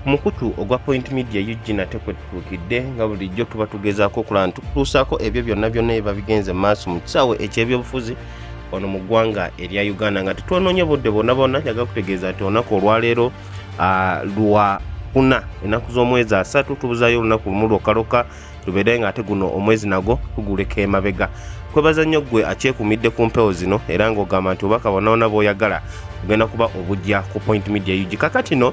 mukutu ogwa Point Media UG nate kwetutukidde nga bulijjo tuba tugezaako okulaba tutuusaako ebyo byonna eba bigenze maaso mu kisaawe eky'ebyobufuzi ono mu ggwanga erya Uganda nga tetwonoonye budde bonna njaga kutegeeza nti olunaku olwaleero lwa kuna ennaku z'omwezi 3 tubuzaayo olunaku lumu lwokaloka tubeere nga ate guno omwezi nago tuguleka emabega. Kwebaza nnyo ggwe akyekuumidde ku mpewo zino era ng'ogamba nti obaka bonna bw'oyagala ogenda kuba obujja ku Point Media UG. Kakati no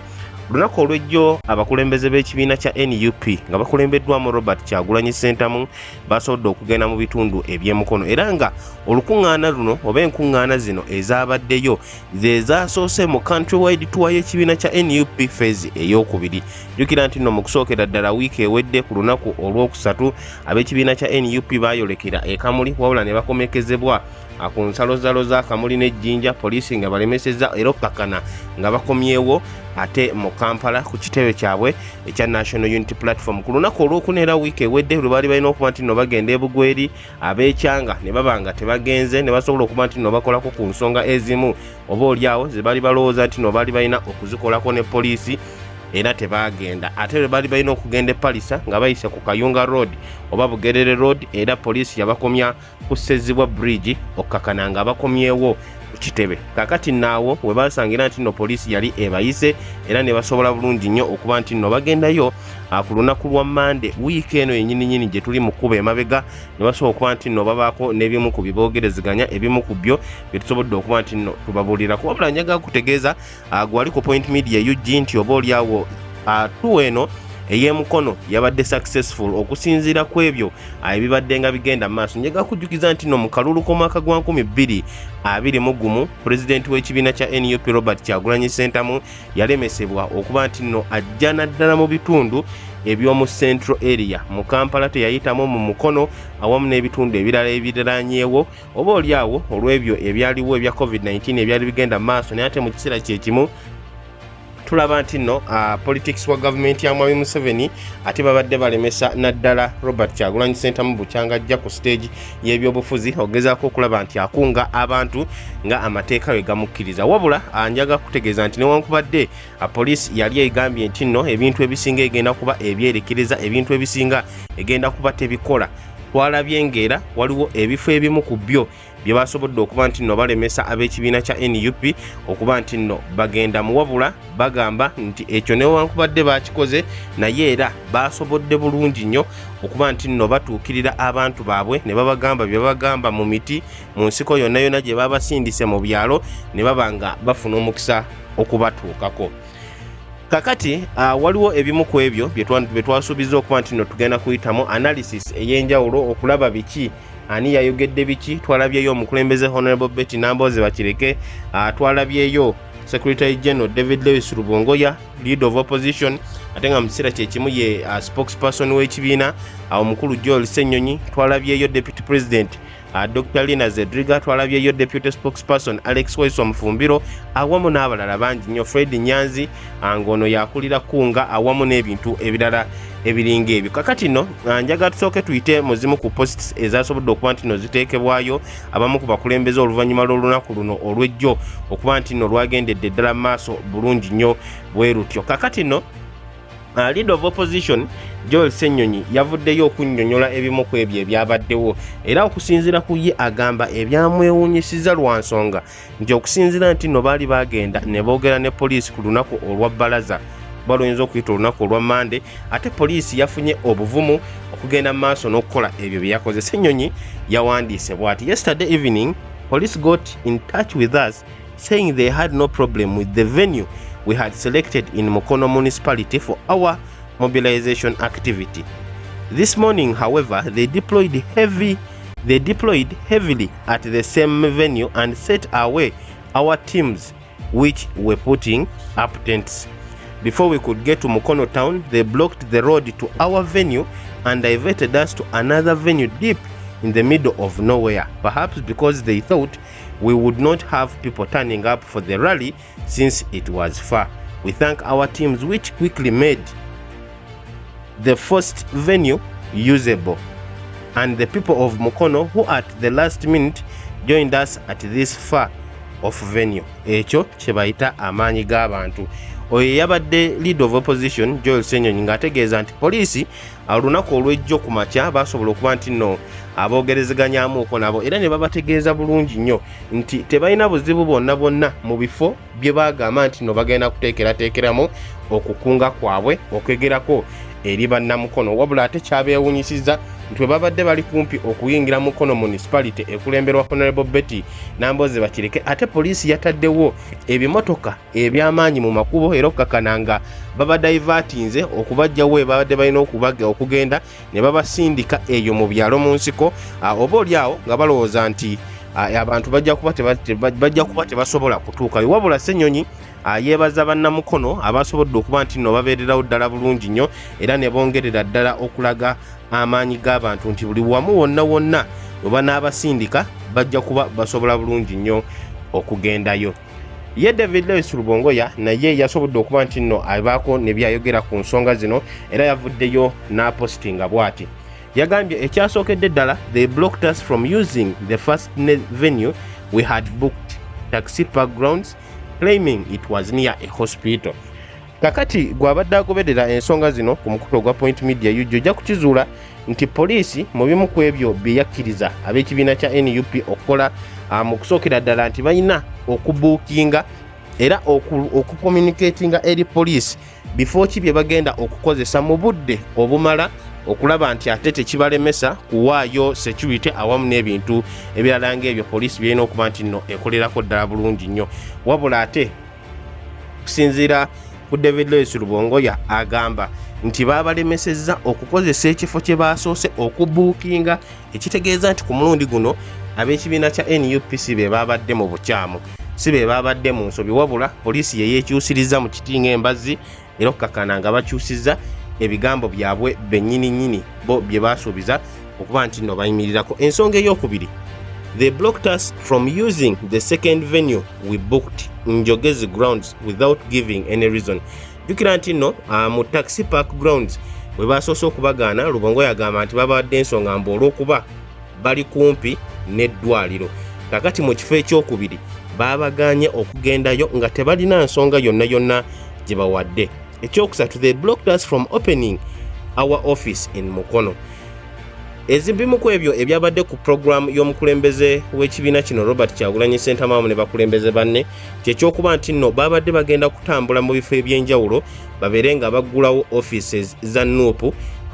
lunaku olw'ejjo abakulembeze b'ekibiina kya NUP nga bakulembeddwamu Robert Kyagulanyi SSENTAMU basobodde okugenda mu bitundu eby'emukono era nga olukuŋŋaana luno oba enkuŋŋaana zino ezaabaddeyo ze zaasoose mu countrywide tour y'ekibiina kya NUP phase ey'okubiri. Jjukira nti nno mu kusookera ddala wiiki ewedde ku lunaku olw'okusatu ab'ekibiina kya NUP baayolekera ekamuli wabula ne bakomekezebwa ku nsalozalo za Kamuli n'Ejjinja, poliisi nga balemesezza era okkakana nga bakomyewo ate mu Kampala ku kitebe kyabwe ekya National Unity Platform. Ku lunaku olw'okuna era wiiki ewedde lwe baali balina okuba nti nno bagenda ebugweri ab'ekyanga ne baba nga tebagenze ne basobola okuba nti nno bakolako ku nsonga ezimu oba oliawo ze baali balowooza nti nno baali balina okuzikolako ne poliisi era tebagenda. Ate lwe baali balina okugenda e Palisa nga bayise ku Kayunga Road oba Bugerere Road era poliisi yabakomya ku Ssezibwa Bridge okkakana nga bakomyewo ku kitebe. Kakati naawo we basangira nti nno poliisi yali ebayise era ne basobola bulungi nnyo okuba nti nno bagendayo ku lunaku lwa Mande wiiki eno yennyini gye tuli mu kkuba emabega ne basobola okuba nti nno babaako n'ebimu ku biboogerezeganya ebimu ku byo bye tusobodde okuba nti nno tubabuulirako. Wabula njagala kutegeeza gwali ku Point Media UG nti oba oliawo tuwa eno ey'emukono yabadde successful okusinziira ku ebyo ebibadde nga bigenda mu maaso. Njagala kujjukiza nti nno mu kalulu k'omwaka gwa 2021 pulezidenti w'ekibiina kya NUP Robert Kyagulanyi SSENTAMU yalemesebwa okuba nti nno ajja naddala mu bitundu eby'omu Central Area mu Kampala teyayitamu mu Mukono awamu n'ebitundu ebirala ebiriraanyeewo oba oliawo olw'ebyo ebyaliwo ebya COVID-19 ebyali bigenda mu maaso. Naye ate mu kiseera kyekimu tulaba nti nno politics wa government ya Mwami Museveni ate babadde balemesa naddala Robert Kyagulanyi SSENTAMU bukyanga ajja ku stage y'ebyobufuzi ogezaako okulaba nti akunga abantu nga amateeka we gamukkiriza. Wabula njaga kutegeeza nti newankubadde poliisi yali egambye nti nno ebintu ebisinga egenda kuba ebyerekereza ebintu ebisinga egenda kuba tebikola, twalabye ng'era waliwo ebifo ebimu ku byo bye basobodde okuba nti nno balemesa ab'ekibiina kya NUP okuba nti nno bagenda mu. Wabula bagamba nti ekyo newankubadde bakikoze naye era basobodde bulungi nnyo okuba nti nno batuukirira abantu baabwe ne babagamba bye babagamba mu miti mu nsiko yonna gye babasindise mu byalo ne baba nga bafuna omukisa okubatuukako. Kakati waliwo ebimu ku ebyo bye twasuubiza okuba nti nno tugenda kuyitamu analysis ey'enjawulo okulaba biki ani yayogedde biki. Twalabyeyo omukulembeze Honorable Betty Nambooze bakireke, twalabyeyo Secretary General David Lewis Rubongoya Leader of Opposition ate nga mu kiseera kyekimu ye spokesperson w'ekibiina omukulu Joel Ssenyonyi. Twalabyeyo Deputy President Dr. Lina Zedriga, twalabyeyo Deputy Spokesperson Alex Waiso Mufumbiro awamu n'abalala bangi nnyo, Fred Nyanzi ngono yakulira kunga awamu n'ebintu ebirala ebiringa ebyo. Kakati no njagala tusooke tuyite muzimu ku posts ezasobodde okuba nti no ziteekebwayo abamu ku bakulembeze oluvannyuma lw'olunaku luno olw'ejjo okuba nti no lwagendedde ddala maaso bulungi nnyo bwe rutyo. Kakati no Leader of Opposition Joel Ssenyonyi yavuddeyo okunnyonnyola ebimu ku ebyo ebyabaddewo era okusinziira ku ye agamba ebyamwewuunyisiza lwa nsonga nti okusinziira nti nno baali bagenda ne boogera ne poliisi ku lunaku olwa bbalaza baluyinza okuyita olunaku olwa Mande ate poliisi yafunye obuvumu okugenda mu maaso n'okukola ebyo bye yakoze. Ssenyonyi yawandiise bw'ati: Yesterday evening police got in touch with us saying they had no problem with the venue we had selected in Mukono municipality for our mobilization activity. This morning, however, they deployed heavily at the same venue and set away our teams which were putting up tents. Before we could get to Mukono town, they blocked the road to our venue and diverted us to another venue deep in the middle of nowhere, perhaps because they thought we would not have people turning up for the rally since it was far. We thank our teams which quickly made the first venue usable and the people of Mukono who at the last minute joined us at this far off venue. Ekyo kye bayita amaanyi g'abantu. oyo yabadde leader of opposition Joel Ssenyonyi ng'ategeeza nti poliisi olunaku olw'ejjo ku makya basobola okuba nti nno aboogerezeganyaamuuko nabo era ne babategeeza bulungi nnyo nti tebalina buzibu bonna mu bifo bye bagamba nti nno bagenda kuteekerateekeramu okukunga kwabwe okwegerako eri bannamukono wabula ate kyabeewunyisizza nti bwe babadde bali kumpi okuyingira Mukono municipality ekulemberwa Honorable Betty Nambooze bakireke ate poliisi yataddewo ebimotoka eby'amaanyi mu makubo era okukakana nga babadaivatinze okubajjawo babadde balina okugenda ne babasindika eyo mu byalo mu nsiko oba oliawo nga balowooza nti abantu bajja kuba tebasobola kutuukayo wabula Ssenyonyi yeebaza bannamukono abasobodde okuba nti nno babeererawo ddala bulungi nnyo era ne bongerera ddala okulaga amaanyi g'abantu nti buli wamu wonna we banaabasindika bajja kuba basobola bulungi nnyo okugendayo. Ye David Lewis Rubongoya naye yasobodde okuba nti nno abaako ne byayogera ku nsonga zino era yavuddeyo n'apostinga bw'ati. Yagambye ekyasookedde ddala, they blocked us from using the first venue we had booked, taxi park grounds, claiming it was near a hospital. Kakati gwabadde agoberera ensonga zino ku mukuto gwa Point Media ujja kukizuula nti poliisi mu bimu ku ebyo bye yakkiriza ab'ekibiina kya NUP okukola mu kusookera ddala nti balina okubuukinga era okucommunicatinga eri poliisi bifo ki bye bagenda okukozesa mu budde obumala okulaba nti ate tekibalemesa kuwaayo security awamu n'ebintu ebirala ng'ebyo poliisi byerina okuba nti nno ekolerako ddala bulungi nnyo wabula ate kusinziira ku David Lewis Rubongoya agamba nti babalemesezza okukozesa ekifo kye basoose okubuukinga ekitegeeza nti ku mulundi guno ab'ekibiina kya NUP si be babadde mu bukyamu si be babadde mu nsobi wabula poliisi ye yeekyusiriza mu kiti ng'embazzi era okukakana nga bakyusizza ebigambo byabwe bennyini bo bye basuubiza okuba nti nno bayimirirako. Ensonga ey'okubiri, they blocked us from using the second venue we booked Njogezi grounds without giving any reason. Jukira nti nno mu taxi park grounds we basoose okubagaana Rubongo yagamba nti babadde ensonga mbu olw'okuba bali kumpi n'eddwaliro. Kakati mu kifo ekyokubiri babagaanye okugendayo nga tebalina nsonga yonna gye bawadde. Ekyokusatu, they blocked us from opening our office in Mukono. Ezibimu ku ebyo ebyabadde ku program y'omukulembeze w'ekibiina kino Robert Kyagulanyi SSENTAMU ne bakulembeze banne kyekyokuba nti nno babadde bagenda kutambula mu bifo ebyenjawulo babeere nga baggulawo offices za NUP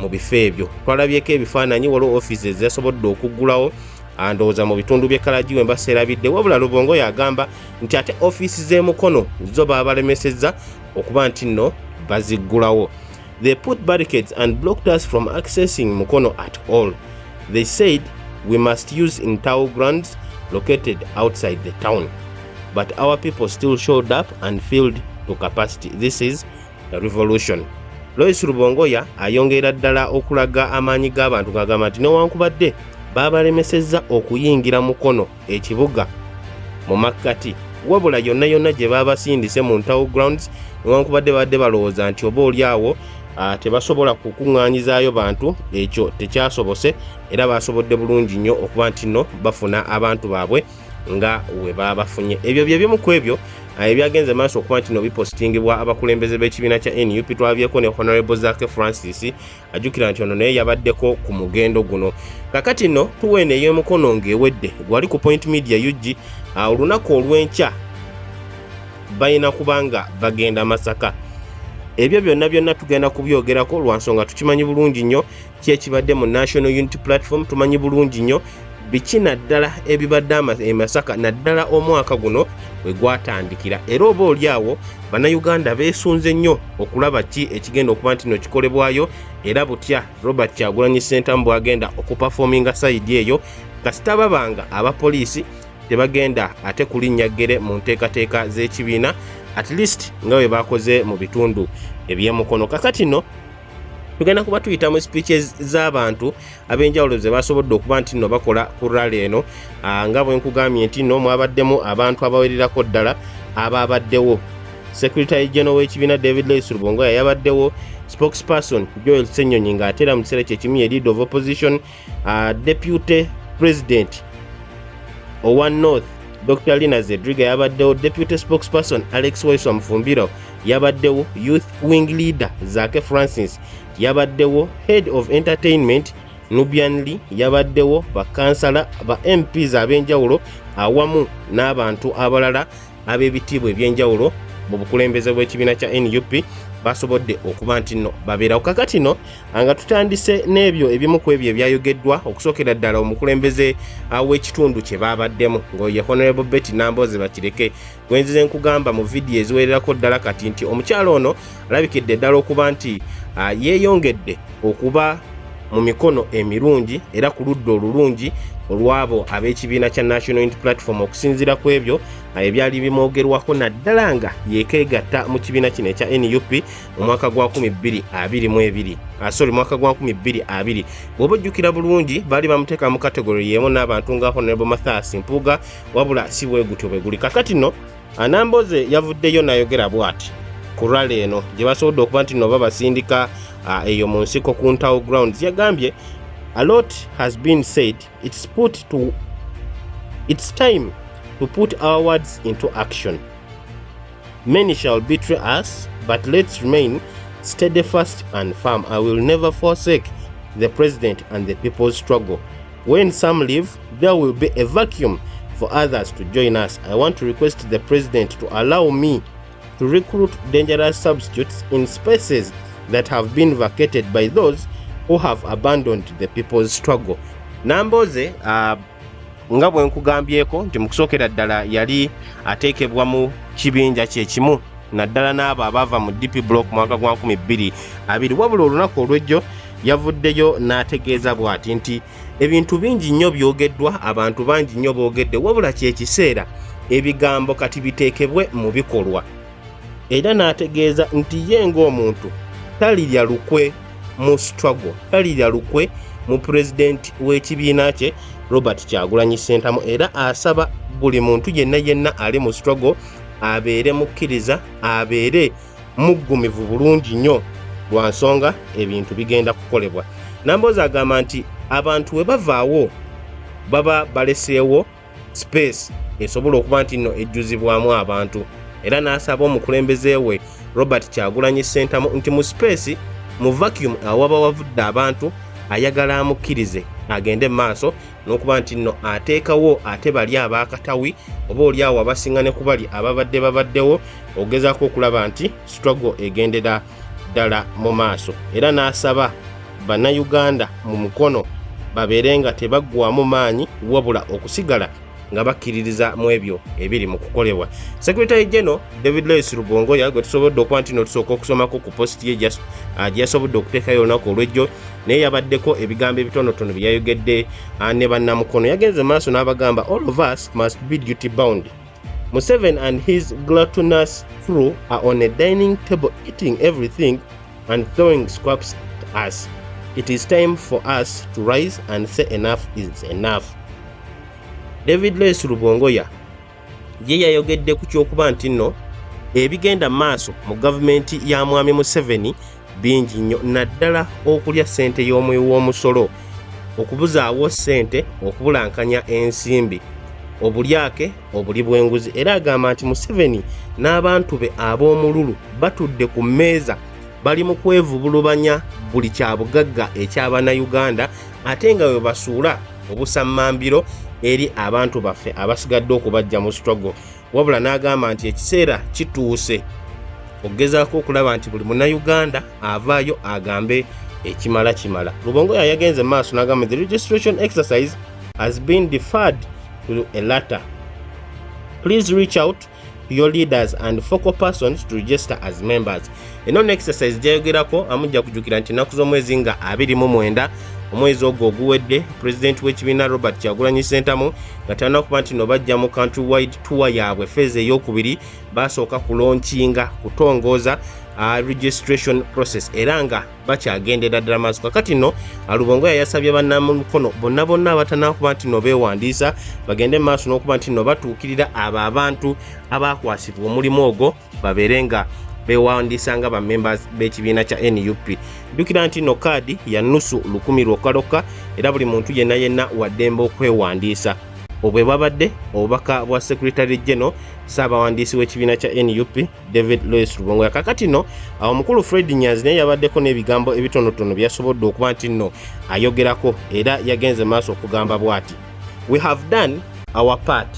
mu bifo ebyo. Twalabyeko ebifaananyi waliwo offices zasobodde okuggulawo andowooza mu bitundu by'e Kalajiwe mbaseerabidde wabula Rubongo yagamba nti ate office z'e Mukono zo babalemesezza okuba nti nno baziggulawo. They put barricades and blocked us from accessing Mukono at all. They said we must use Intao grounds located outside the town. But our people still showed up and filled to capacity. This is a revolution. Lois Rubongoya ayongera ddala okulaga amaanyi g'abantu ng'agamba nti newankubadde babalemesezza okuyingira Mukono ekibuga mu makkati wabula yonna gye babasindise mu Ntao grounds newankubadde badde balowooza nti oba oliawo tebasobola kukuŋŋaanyizaayo bantu ekyo tekyasobose era basobodde bulungi nnyo okuba nti nno bafuna abantu baabwe nga we babafunye. Ebyo bye bimu ku ebyo ebyagenze maaso okuba nti nno bipositingibwa abakulembeze b'ekibiina kya NUP. Twabyeko ne Honorable Zake Francis ajjukira nti ono naye yabaddeko ku mugendo guno. Kakati nno tuweene ey'Omukono ng'ewedde gwali ku Point Media UG olunaku olw'enkya balina kubanga bagenda Masaka. Ebyo byonna tugenda kubyogerako lwa nsonga tukimanyi bulungi nnyo kyekibadde mu National Unity Platform. Tumanyi bulungi nnyo biki naddala ebibadde Masaka naddala omwaka guno we gwatandikira era oba oliawo bannayuganda beesunze nnyo okulaba ki ekigenda okuba nti no kikolebwayo era butya Robert Kyagulanyi SSENTAMU bwagenda okuperforminga side eyo kasita babanga abapoliisi tebagenda ate kulinnyagere mu nteekateeka z'ekibiina at least nga we bakoze mu bitundu eby'e Mukono. Kakati nno tugenda kuba tuyitamu speeches z'abantu ab'enjawulo ze basobodde okuba nti nno bakola ku rally eno nga bwe nkugambye nti nno mwabaddemu abantu abawererako ddala ababaddewo. Secretary General w'ekibiina David Lewis Rubongoya yabaddewo, spokesperson Joel Ssenyonyi ng'ateera mu kiseera kyekimu ye leader of opposition, deputy president owa North Dr. Lina Zedriga yabaddewo, Deputy Spokesperson Alex Waiswa Mufumbiro yabaddewo, Youth Wing Leader Zake Francis yabaddewo, Head of Entertainment Nubian Lee yabaddewo, bakansala ba MPs ab'enjawulo awamu n'abantu abalala ab'ebitiibwa eby'enjawulo mu bukulembeze bw'ekibiina kya NUP basobodde okuba nti nno babeerawo. Kakati nno nga tutandise n'ebyo ebimu ku ebyo ebyayogeddwa okusookera ddala omukulembeze w'ekitundu kye baabaddemu ng'oye Honorable Betty Nambooze bakireke gwenzize nkugamba mu vidiyo eziwererako ddala kati nti omukyalo ono alabikidde ddala okuba nti yeeyongedde okuba mu mikono emirungi era ku ludda olulungi olwabo ab'ekibiina kya National Unity Platform okusinziira ku ebyo ebyali bimwogerwako naddala nga yeekeegatta mu kibiina kino ekya NUP mu mwaka gwa 2022 mwaka gwa 2020 bw'oba ojjukira bulungi baali bamuteeka mu kategori y'emu n'abantu nga Honorable Mathias Mpuuga wabula si bwe gutyo bwe guli. Kakati nno Nambooze yavuddeyo n'ayogera bw'ati ku rally eno gye basobodde okuba nti nno babasindika eyo mu nsiko ku Ntawo Grounds. Yagambye a lot has been said, it's time to put our words into action. Many shall betray us, but let's remain steadfast and firm. I will never forsake the president and the people's struggle. When some leave, there will be a vacuum for others to join us. I want to request the president to allow me to recruit dangerous substitutes in spaces that have been vacated by those who have abandoned the people's struggle. Nambooze nga bwe nkugambyeko nti mu kusookera ddala yali ateekebwa mu kibinja kyekimu naddala n'abo abaava mu DP block mwaka gwa 2020 wabula olunaku olw'ejjo yavuddeyo n'ategeeza bw'ati nti ebintu bingi nnyo byogeddwa, abantu bangi nnyo boogedde, wabula kyekiseera ebigambo kati biteekebwe mu bikolwa. Era n'ategeeza nti ye ng'omuntu talirya lukwe mu struggle, talirya lukwe mu president w'ekibiina kye Robert Kyagulanyi Ssentamu, era asaba buli muntu yenna ali mu struggle abeere mukkiriza, abeere muggumivu bulungi nnyo lwa nsonga ebintu bigenda kukolebwa. Nambooze agamba nti abantu we bavaawo baba baleseewo space esobola okuba nti nno ejjuzibwamu abantu, era n'asaba omukulembeze we Robert Kyagulanyi Ssentamu nti mu space mu vacuum awaba wavudde abantu ayagala amukkirize agende maaso n'okuba nti nno ateekawo ate bali abakatawi oba oli awo abasinga ne kubali babaddewo ogezaako okulaba nti struggle egendera ddala mu maaso. Era n'asaba bannayuganda mu mukono babeere nga tebaggwamu maanyi wabula okusigala nga bakkiririza mu ebyo ebiri mu kukolebwa. Secretary General David Lois Rubongoya gwe tusobodde okuba nti tusooka okusomako ku post ye gye yasobodde okuteekayo olunaku olw'ejjo naye yabaddeko ebigambo ebitonotono bye yayogedde ne bannamukono. Yagenze maaso n'abagamba all of us must be duty bound. Museveni and his gluttonous crew are on a dining table eating everything and throwing scraps at us. It is time for us to rise and say enough is enough. David Lois Rubongoya ye yayogedde ku kyokuba nti nno ebigenda maaso mu gavumenti ya Mwami Museveni bingi nnyo, naddala okulya ssente y'omweyo w'omusolo, okubuzaawo ssente, okubulankanya ensimbi, obulyake, obuli bw'enguzi. Era agamba nti Museveni n'abantu be ab'omululu batudde ku mmeeza bali mu kwevubulubanya buli kyabugagga eky'Abannayuganda ate nga we basuula obusammambiro eri abantu baffe abasigadde okubajja mu struggle. Wabula n'agamba nti ekiseera kituuse okugezaako okulaba nti buli munnayuganda avaayo agambe ekimala kimala. Rubongoya yagenze maaso n'agamba the registration exercise has been deferred to a later. Please reach out to your leaders and focal persons to register as members. Eno exercise gyayogerako amujja kujjukira nti ennaku z'omwezi nga 29 omwezi ogwo oguwedde President w'ekibiina Robert Kyagulanyi Ssentamu nga talina okuba nti no bajja mu countrywide tour yaabwe feezi ey'okubiri basooka kulonkinga kutongooza registration process era nga bakyagendera ddala maaso. Kakati nno Rubongoya yasabye bannamukono bonna abatannaba kuba nti no beewandiisa bagende maaso n'okuba nti no batuukirira abo abantu abakwasibwa omulimu ogwo babeere nga beewandiisa nga bammembers b'ekibiina kya NUP. Ddukira nti no kaadi ya nnusu 100 lwokka era buli muntu yenna wa ddembe okwewandiisa. obwe babadde obubaka bwa Secretary General Ssaabawandiisi w'ekibiina kya NUP David Lois Rubongoya. Kakati nno omukulu Fred Nyanzi naye yabaddeko n'ebigambo ebitonotono byasobodde okuba nti nno ayogerako era yagenze maaso okugamba bw'ati: "We have done our part.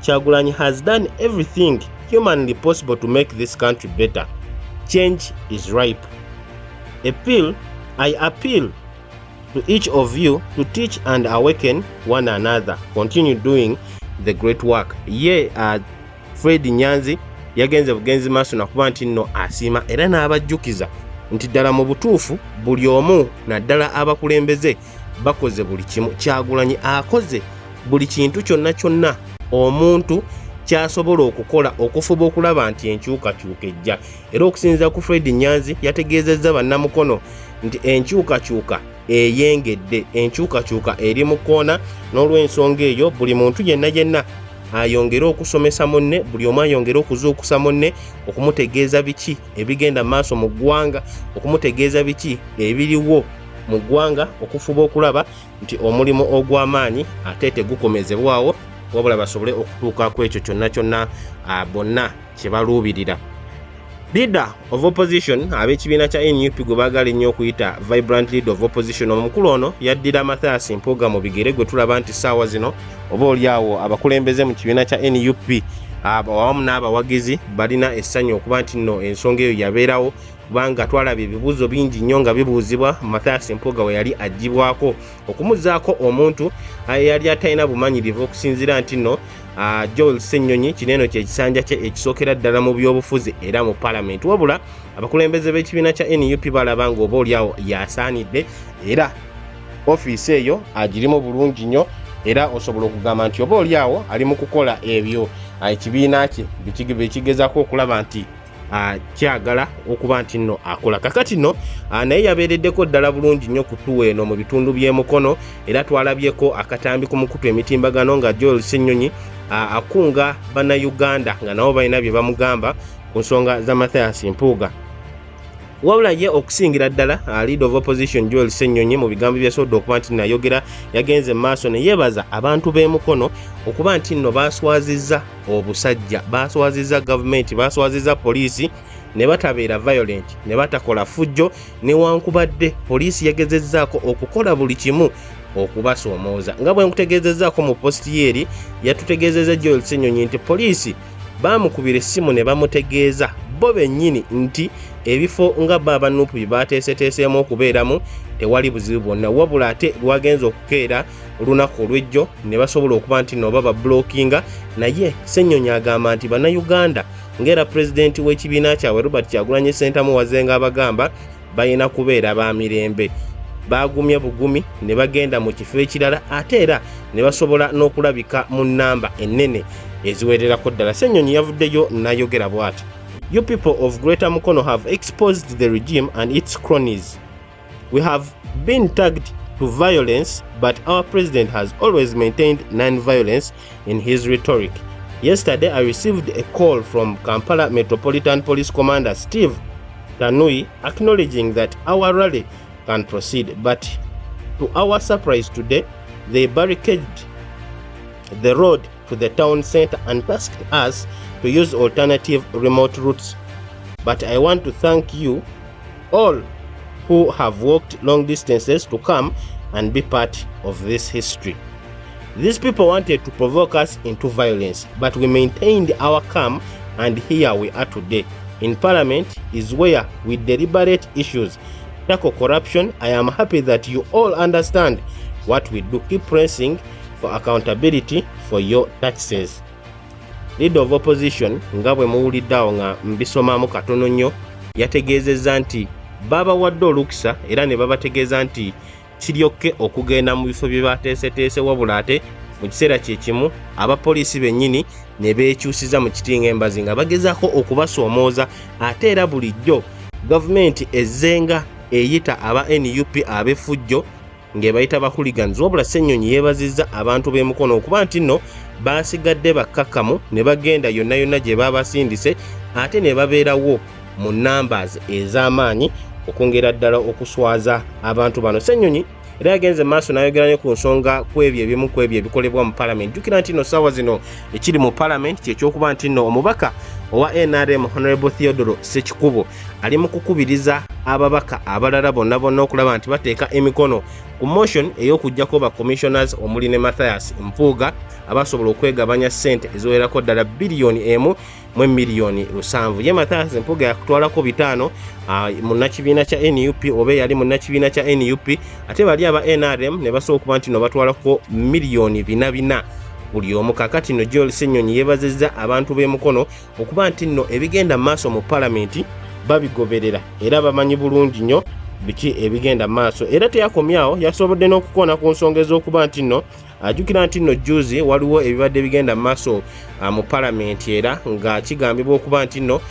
Kyagulanyi has done everything humanly possible to make this country better. Change is ripe. I appeal to each of you to teach and awaken one another. Continue doing the great work." Ye Fred Nyanzi yagenze bugenzi maaso nakuba nti nno asiima era n'abajjukiza nti ddala mu butuufu buli omu naddala abakulembeze bakoze buli kimu. Kyagulanyi akoze buli kintu kyonna omuntu kyasobola okukola okufuba okulaba nti enkyukakyuka ejja. Era okusinziira ku Fred Nyanzi yategeezezza bannamukono nti enkyukakyuka eyengedde, enkyukakyuka eri mu koona, n'olw'ensonga eyo buli muntu yenna ayongera okusomesa munne, buli omu ayongera okuzuukusa munne, okumutegeeza biki ebigenda maaso mu ggwanga, okumutegeeza biki ebiriwo mu ggwanga, okufuba okulaba nti omulimu ogw'amaanyi ate tegukomezebwawo, wabula basobole okutuuka ku ekyo kyonna bonna kye baluubirira. Leader of opposition ab'ekibiina kya NUP gwe baagala ennyo okuyita vibrant leader of opposition, omukulu ono yaddira Mathias Mpuuga mu bigere gwe tulaba nti ssaawa zino oba oliawo abakulembeze mu kibiina kya NUP awamu n'abawagizi balina essanyu okuba nti nno ensonga eyo yabeerawo, kubanga twalaba ebibuuzo bingi nnyo nga bibuuzibwa Mathias Mpuuga we yali agibwako okumuzaako omuntu yali atalina bumanyirivu okusinziira nti nno Joel Ssenyonyi kineno kye kisanja kye ekisookera ddala mu byobufuzi era mu Parliament. Wabula abakulembeze b'ekibiina kya NUP balaba nga oba oliawo yasaanidde era ofiisi eyo agirimu bulungi nnyo, era osobola okugamba nti oba oliawo ali mu kukola ebyo ekibiina kye bikigezaako okulaba nti kyagala okuba nti nno akola. Kakati nno naye yabeereddeko ddala bulungi nnyo kutuwa eno mu bitundu by'e Mukono, era twalabyeko akatambi ku mukutu emitimbagano nga Joel Ssenyonyi akunga bannayuganda nga nabo balina bye bamugamba ku nsonga za Mathias Mpuuga. Wabula ye okusingira ddala leader of opposition Joel Ssenyonyi mu bigambo byasobodde okuba nti nayogera yagenze mu maaso ne yeebaza abantu b'e Mukono okuba nti nno baaswazizza obusajja, baaswazizza gavumenti, baaswazizza poliisi ne batabeera violent, ne batakola fujjo, newankubadde poliisi yagezezzaako okukola buli kimu okubasoomooza. Nga bwe nkutegeezezzaako mu posti yeeri yatutegeezezza Joel Ssenyonyi nti poliisi baamukubira essimu ne bamutegeeza bo bennyini nti ebifo nga baba Nuupu bye baateeseteeseemu okubeeramu tewali buzibu bwonna, wabula ate lwagenza okukeera olunaku olw'ejjo ne basobola okuba nti no baba blockinga. Naye Ssenyonyi agamba nti bannayuganda ng'era pulezidenti w'ekibiina kyabwe Robert Kyagulanyi Ssentamu wazenga abagamba balina kubeera ba mirembe. Baagumya bugumi ne bagenda mu kifo ekirala ate era ne basobola n'okulabika mu nnamba ennene eziwererako ddala. Ssenyonyi yavuddeyo n'ayogera bw'ati: "You people of Greater Mukono have exposed the regime and its cronies. We have been tagged to violence, but our president has always maintained non-violence in his rhetoric. Yesterday, I received a call from Kampala Metropolitan Police Commander Steve Tanui acknowledging that our rally can proceed, but to our surprise today, they barricaded the road to the town center and tasked us to use alternative remote routes. But I want to thank you all who have walked long distances to come and be part of this history. These people wanted to provoke us into violence, but we maintained our calm, and here we are today. In Parliament is where we deliberate issues, tackle corruption. I am happy that you all understand what we do. Keep pressing for accountability for your taxes." Leader of opposition nga bwe muwuliddeawo nga mbisomamu katono nnyo yategeezezza nti babawadde olukisa era ne babategeeza nti kiryokke okugenda mu bifo bye bateeseteese, wabula ate mu kiseera kye kimu abapoliisi bennyini ne beekyusiza mu kitinga embazi nga bagezaako okubasoomooza. Ate era bulijjo gavumenti ezzenga eyita aba NUP ab'effujjo ng'ebayita ba hooligans, wabula Ssenyonyi yeebazizza abantu b'e Mukono okuba nti nno baasigadde bakkakkamu ne bagenda yonna yonna gye baabasindise ate ne babeerawo mu numbers ez'amaanyi okwongera ddala okuswaza abantu bano. Ssenyonyi era yagenze maaso n'ayogeranye ku nsonga kwebyo ebimu ku ebyo ebikolebwa mu Parliament. Jjukira nti nno ssaawa zino ekiri mu Parliament kyekyokuba nti nno omubaka owa NRM Honorable Theodore Ssekikubo ali mu kukubiriza ababaka abalala bonna okulaba nti bateeka emikono ku motion ey'okuggyako ba commissioners omuli ne Mathias Mpuuga abasobola okwegabanya ssente eziwererako ddala biliyoni 1 mu miliyoni 7. Ye Mathias Mpuuga yakutwalako 5 munnakibiina kya NUP oba yali munnakibiina kya NUP, ate bali aba NRM ne basobola okuba nti no batwalako miliyoni 4 buli omu. Kakati no Geyaleese Ennyonyi yeebazizza abantu b'e Mukono okuba nti nno ebigenda maaso mu Parliament babigoberera era bamanyi bulungi nnyo biki ebigenda maaso, era teyakomyawo, yasobodde n'okukoona ku nsonga ez'okuba nti nno ajjukira nti nno juzi waliwo ebibadde bigenda maaso mu Parliament era nga kigambibwa okuba nti nno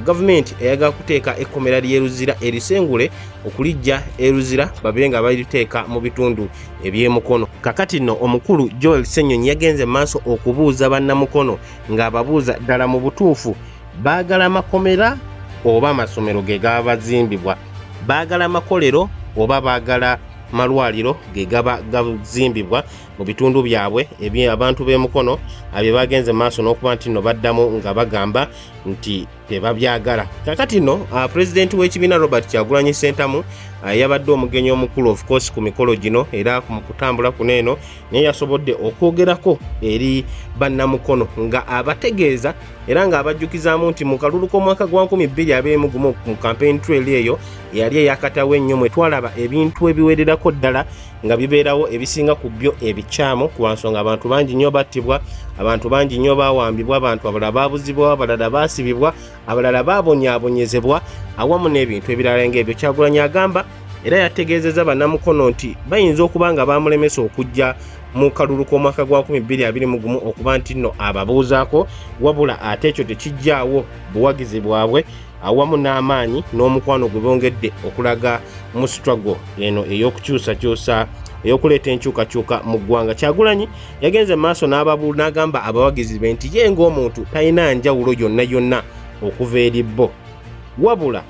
gavumenti eyagala kuteeka ekkomera ly'eruzira erisengule okulijja eruzira babe nga baliteeka mu bitundu eby'e Mukono. Kakati nno omukulu Geyaleese Ennyonyi yagenze maaso okubuuza bannamukono ng'ababuuza ddala mu butuufu baagala makomera oba amasomero ge gaba bazimbibwa, baagala makolero oba baagala malwaliro ge gaba gazimbibwa mu bitundu byabwe abantu b'e Mukono abye bagenze maaso n'okuba nti nno baddamu nga bagamba nti tebabyagala. Kakati nno President w'ekibiina Robert Kyagulanyi Ssentamu yabadde omugenyi omukulu of course ku mikolo gino era mu kutambula kuno eno naye yasobodde okwogerako eri bannamukono nga abategeeza era nga abajjukizaamu nti mu kalulu k'omwaka gwa 2021 mu campaign trail eyo yali eyakatawo ennyo mwe twalaba ebintu ebiwererako ddala nga bibeerawo ebisinga ku byo ebikyamu ku nsonga abantu bangi nnyo battibwa, abantu bangi nnyo bawambibwa, abantu abalala baabuzibwa, abalala baasibibwa, abalala baabonyaabonyezebwa awamu n'ebintu ebirala ng'ebyo. Kyagulanyi agamba era yategeezezza bannamukono nti bayinza okuba nga baamulemesa okujja mu kalulu k'omwaka gwa 2021 okuba nti nno ababuuzaako, wabula ate ekyo tekijjaawo buwagizi bwabwe awamu n'amaanyi n'omukwano gwe bongedde okulaga mu struggle eno ey'okukyusakyusa ey'okuleeta enkyukakyuka mu ggwanga. Kyagulanyi yagenze maaso n'ababuula n'agamba abawagizi be nti ye ng'omuntu talina njawulo yonna okuva eri bo, wabula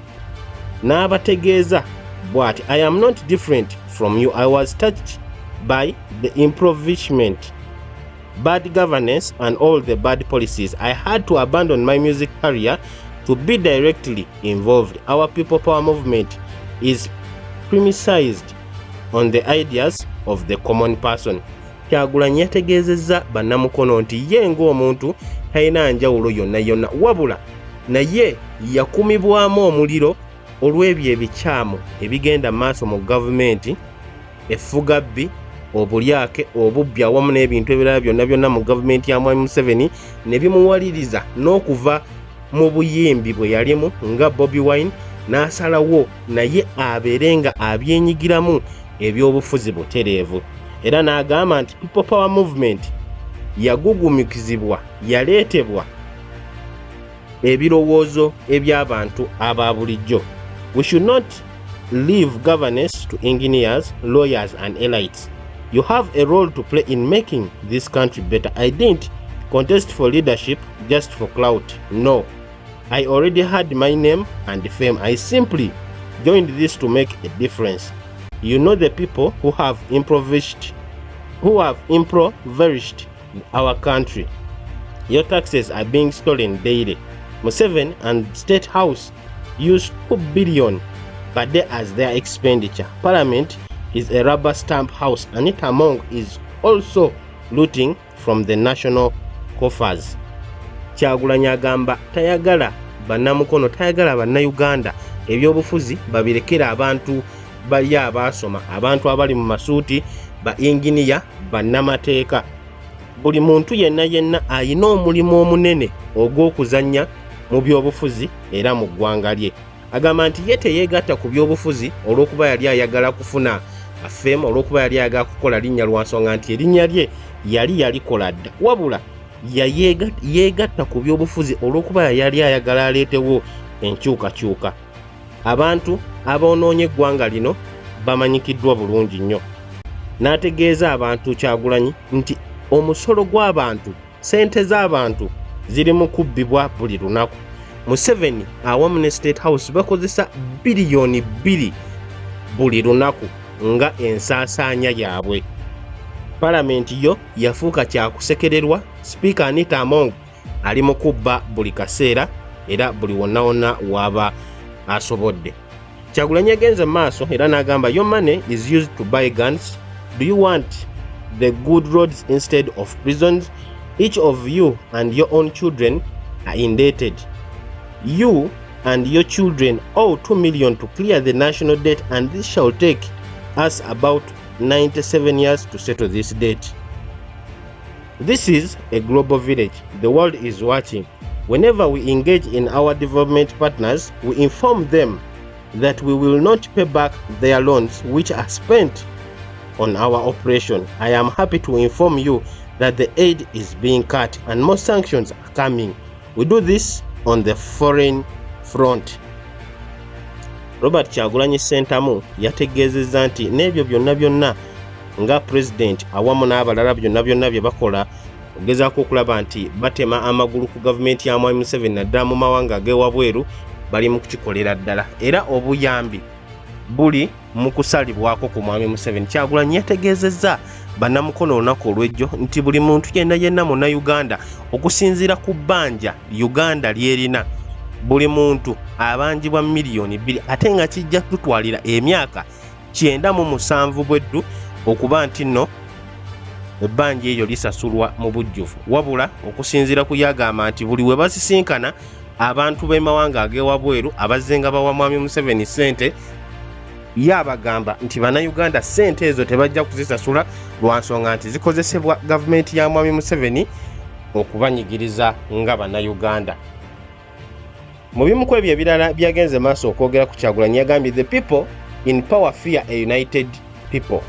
n'abategeeza bw'ati, I am not different from you. I was touched by the impoverishment, bad governance and all the bad policies. I had to abandon my music career to be directly involved. Our people power movement is premised on the ideas of the common person. Kyagulanyi yategeezezza bannamukono nti ye ng'omuntu talina njawulo yonna, wabula naye yakumibwamu omuliro olw'ebyo ebikyamu ebigenda maaso mu gavumenti, effugabbi, obulyake, obubbi awamu n'ebintu ebirala byonna mu gavumenti ya Mwami Museveni ne bimuwaliriza n'okuva mu buyimbi bwe yalimu nga Bobi Wine n'asalawo naye abeere nga abyenyigiramu ebyobufuzi butereevu. Era n'agamba nti People Power Movement yagugumikizibwa, yaleetebwa ebirowoozo eby'abantu aba bulijjo. We should not leave governance to engineers, lawyers and elites. You have a role to play in making this country better. I didn't contest for leadership just for clout. No. I already had my name and fame. I simply joined this to make a difference. You know the people who have impoverished our country. Your taxes are being stolen daily. Museveni and State House use 2 billion per day as their expenditure. Parliament is a rubber stamp house, and it among is also looting from the national coffers. Kyagulanyi agamba tayagala bannamukono, tayagala bannayuganda ebyobufuzi babirekera abantu bali abaasoma, abantu abali mu masuuti, ba inginiya, bannamateeka. Buli muntu yenna ayina omulimu omunene ogw'okuzannya mu byobufuzi era mu ggwanga lye. Agamba nti ye teyeegatta ku byobufuzi olw'okuba yali ayagala kufuna affeemu, olw'okuba yali ayagala kukola linnya lwa nsonga nti erinnya lye yali yalikola dda, wabula yeegatta ku byobufuzi olw'okuba yali ayagala aleetewo enkyukakyuka. Abantu aboonoonye eggwanga lino bamanyikiddwa bulungi nnyo. N'ategeeza abantu Kyagulanyi nti omusolo gw'abantu, ssente z'abantu ziri mu kubbibwa buli lunaku. Museveni awamu ne State House bakozesa biliyoni 2 buli lunaku nga ensaasaanya yaabwe. Palamenti yo yafuuka kyakusekererwa. Sipiika Anita Among ali mu kubba buli kaseera era buli wonna wonna waba asobodde. Kyagulanyi yagenze maaso era n'agamba your money is used to buy guns. Do you want the good roads instead of prisons? Each of you and your own children are indebted. You and your children owe 2 million to clear the national debt, and this shall take us about 97 years to settle this debt. This is a global village. The world is watching. Whenever we engage in our development partners, we inform them that we will not pay back their loans which are spent on our operation. I am happy to inform you that the aid is being cut and more sanctions are coming. We do this on the foreign front. Robert Kyagulanyi Ssentamu yategeezezza nti n'ebyo byonna nga president awamu n'abalala byonna bye bakola ogezaako okulaba nti batema amagulu ku gavumenti ya Mwami Museveni naddala mu mawanga ag'ewabweru bali mu kukikolera ddala era obuyambi buli mu kusalibwako ku Mwami Museveni. Kyagulanyi yategeezezza bannamukono olunaku olw'ejjo nti buli muntu yenna Munnayuganda okusinziira ku bbanja Uganda lyerina buli muntu abanjibwa miliyoni 2 ate nga kijja kutwalira emyaka 97 bweddu okuba nti nno ebbanja eryo lisasulwa mu bujjuvu. Wabula okusinziira ku yagamba nti buli we basisinkana abantu b'emawanga ag'ewabweru abazenga bawa Mwami Museveni ssente yabagamba nti Bannayuganda ssente ezo tebajja kuzisasula lwa nsonga nti zikozesebwa gavumenti ya Mwami Museveni okubanyigiriza nga Bannayuganda. Mu bimu ku ebyo ebirala byagenze maaso okwogera ku Kyagulanyi yagambye the people in power fear a united people.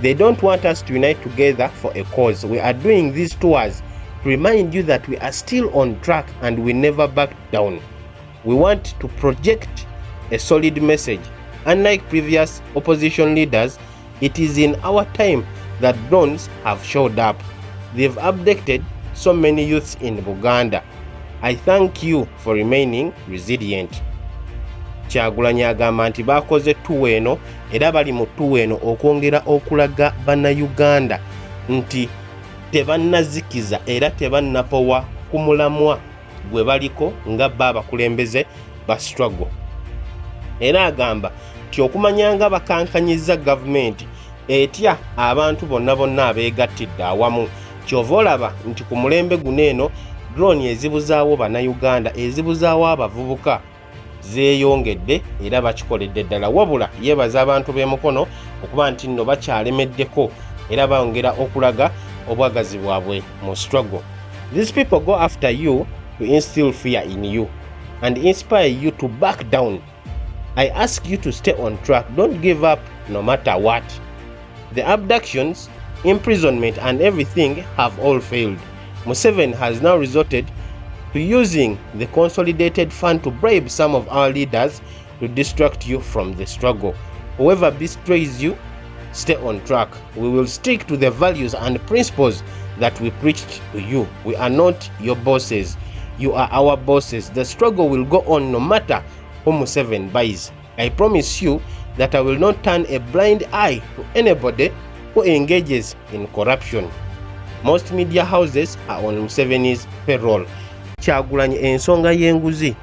They don't want us to unite together for a cause. We are doing these tours to remind you that we are still on track and we never back down. We want to project a solid message. Unlike previous opposition leaders, it is in our time that drones have showed up. They've abducted so many youths in Buganda. I thank you for remaining resilient. Kyagulanyi agamba nti bakoze tuweeno era bali mu tuweeno okwongera okulaga Bannayuganda nti tebannazikiza era tebannapowa ku mulamwa gwe baliko nga abakulembeze ba struggle. Era agamba nti okumanyanga bakankanyiza gavumenti etya abantu bonna abeegattidde awamu. Kyova olaba nti ku mulembe guno eno drone ezibuzaawo Bannayuganda ezibuzaawo abavubuka zeeyongedde era bakikoledde ddala. Wabula yeebaza abantu b'e Mukono okuba nti nno bakyalemeddeko era bongera okulaga obwagazi bwabwe mu struggle. These people go after you to instill fear in you and inspire you to back down. I ask you to stay on track. Don't give up no matter what. The abductions, imprisonment and everything have all failed. Museveni has now resorted to using the consolidated fund to bribe some of our leaders to distract you from the struggle. Whoever betrays you, stay on track. We will stick to the values and principles that we preached to you. We are not your bosses. You are our bosses. The struggle will go on no matter who Museveni buys. I promise you that I will not turn a blind eye to anybody who engages in corruption. Most media houses are on Museveni's payroll. Kyagulanyi ensonga y'enguzi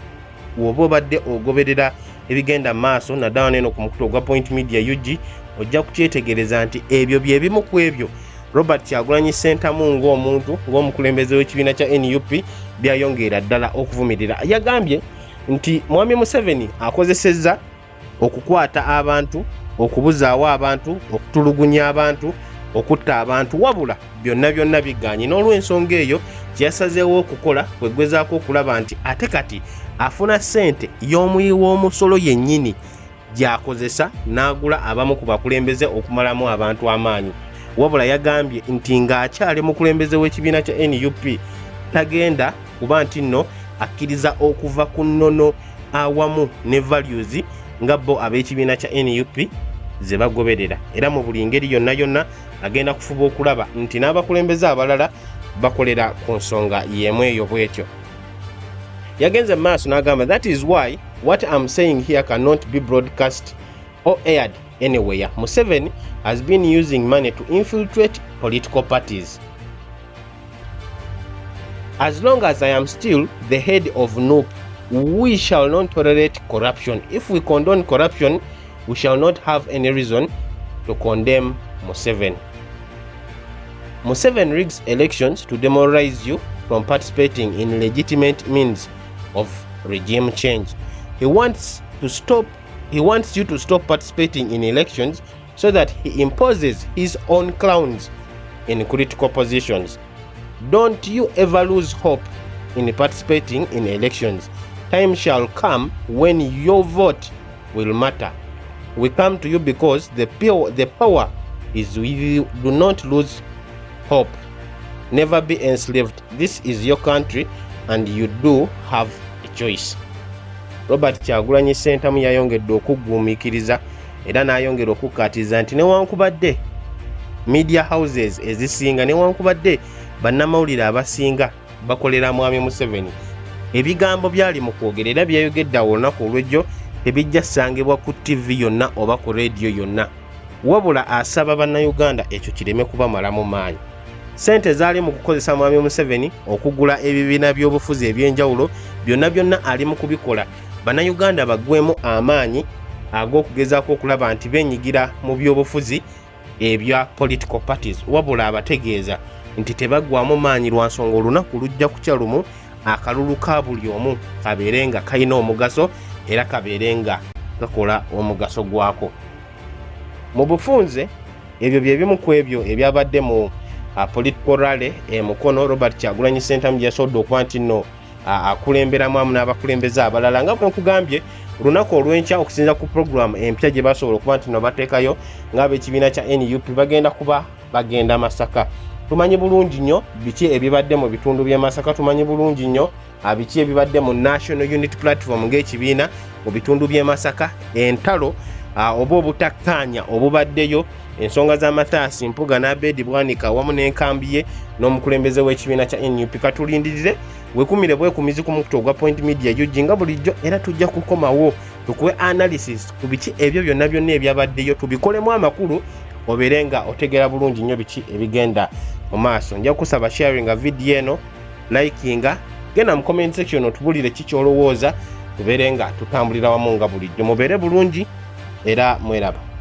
bw'oba obadde ogoberera ebigenda maaso naddala neno ku mukutu ogwa Point Media UG ojja kukyetegereza nti ebyo bye bimu ku ebyo Robert Kyagulanyi Ssentamu ng'omuntu ng'omukulembeze w'ekibiina kya NUP byayongera ddala okuvumirira. Yagambye nti Mwami Museveni akozesezza okukwata abantu, okubuzaawo abantu, okutulugunya abantu, okutta abantu, wabula byonna biganye. N'olw'ensonga eyo kyasazeewo okukola kwegezaako okulaba nti ate kati afuna ssente y'omuyi w'omusolo yennyini gy'akozesa n'agula abamu ku bakulembeze okumalamu abantu amaanyi. Wabula yagambye nti ng'akyali mukulembeze w'ekibiina kya NUP tagenda kuba nti nno akkiriza okuva ku nnono awamu ne values nga bo ab'ekibiina kya NUP ze bagoberera. Era mu buli ngeri yonna agenda kufuba okulaba nti n'abakulembeze abalala bakolera ku nsonga y'emu eyo bwetyo. Yagenze maaso n'agamba that is why what I'm saying here cannot be broadcast or aired anywhere. Museveni has been using money to infiltrate political parties. As long as I am still the head of NUP, we shall not tolerate corruption. If we condone corruption, we shall not have any reason to condemn Museveni. Museveni rigs elections to demoralize you from participating in legitimate means of regime change. He wants you to stop participating in elections so that he imposes his own clowns in critical positions. Don't you ever lose hope in participating in elections. Time shall come when your vote will matter. We come to you because the power is with you. Do not lose hope. Never be enslaved. This is your country and you do have a choice. Robert KYAGULANYI SSENTAMU yayongedde okugumiikiriza era n'ayongera okukkaatiza nti newankubadde media houses ezisinga newankubadde bannamawulire abasinga bakolera mwami Museveni, ebigambo byali mu kwogera era byayogedde awo olunaku olw'ejjo tebijja ssangibwa ku TV yonna oba ku radio yonna, wabula asaba bannayuganda ekyo kireme kubamalamu maanyi. Sente zaali mu kukozesa mwami Museveni okugula ebibiina by'obufuzi eby'enjawulo byonna ali mu kubikola. Bannayuganda baggwemu amaanyi ag'okugezaako okulaba nti benyigira mu by'obufuzi ebya political parties, wabula abategeeza nti tebaggwamu maanyi lwa nsonga olunaku lujja kukya lumu akalulu ka buli omu kabeere nga kalina omugaso era kabeere nga gakola omugaso gwako. Mu bufunze ebyo bye bimu ku ebyo ebyabadde mu political rally Mukono. Robert KYAGULANYI SSENTAMU yasobodde okuba nti nno akulemberamu amu n'abakulembeze abalala nga bwe nkugambye olunaku olw'enkya okusinza ku program empya gye basobola okuba nti no bateekayo ng'ab'ekibiina kya NUP bagenda kuba bagenda Masaka. Tumanyi bulungi nnyo biki ebibadde mu bitundu by'e Masaka, tumanyi bulungi nnyo biki ebibadde mu National Unity Platform ng'ekibiina mu bitundu by'e Masaka, entalo oba obutakkaanya obubaddeyo, ensonga z'Amathasi Mpuga n'Abedi Bwanika wamu n'enkambi ye n'omukulembeze w'ekibiina kya NUP. Katulindirire wekumire bwekumizi ku mukutu ogwa Point Media UG nga bulijjo, era tujja kukomawo tukuwe analysis ku biki ebyo byonna ebyabaddeyo, tubikolemu amakulu obeere nga otegera bulungi nnyo biki ebigenda mu maaso. Nja kusaba sharinga video eno, likinga, genda mu comment section otubulire kiki olowooza, tubeere nga tutambulira wamu nga bulijjo. Mubeere bulungi era mweraba.